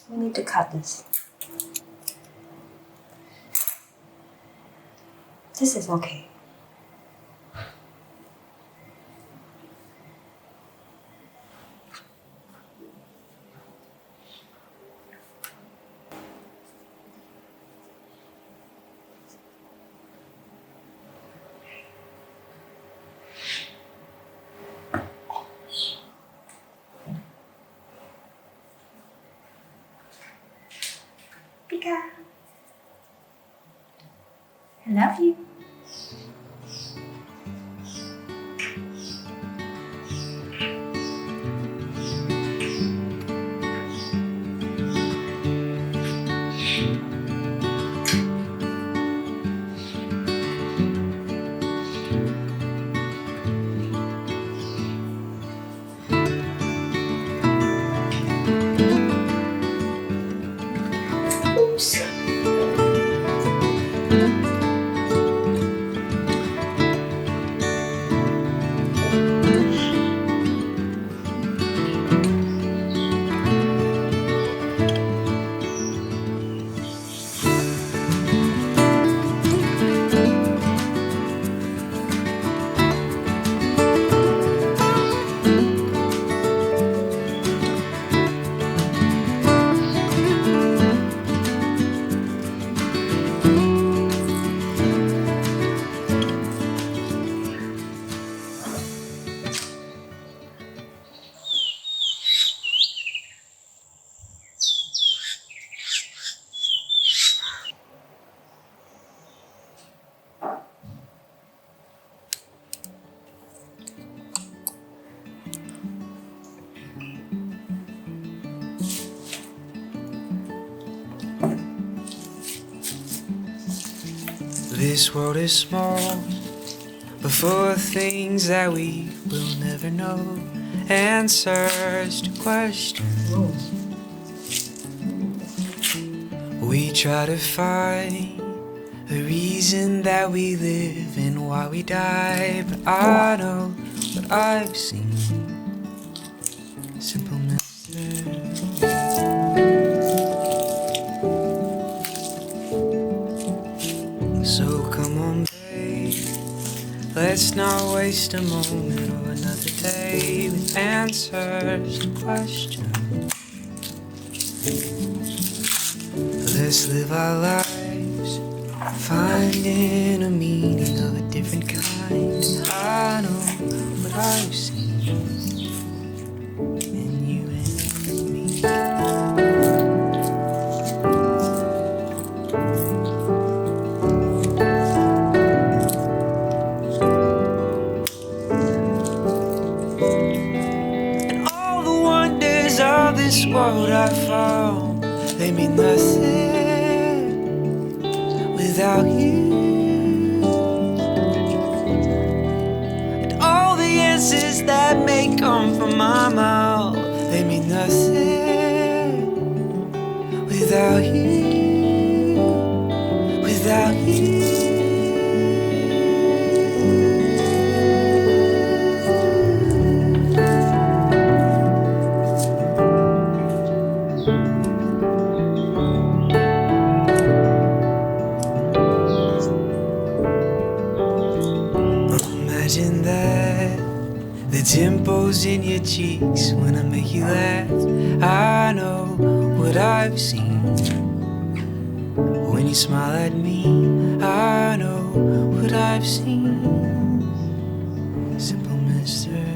We need to cut this. This is okay. Pika. I love you. Oops. This world is small, but full of things that we will never know. Answers to questions we try to find, the reason that we live and why we die. But I know what I've seen, simple messages. So come on, babe, let's not waste a moment or another day with answers to questions. Let's live our lives, finding a meaning of a different kind. I know what I've seen in you and me. And all the wonders of this world I found, they mean nothing without you. And all the answers that may come from my mouth, they mean nothing without you, without you. Imagine that the dimples in your cheeks when I make you laugh. I know what I've seen when you smile at me. I know what I've seen. Simple Mr.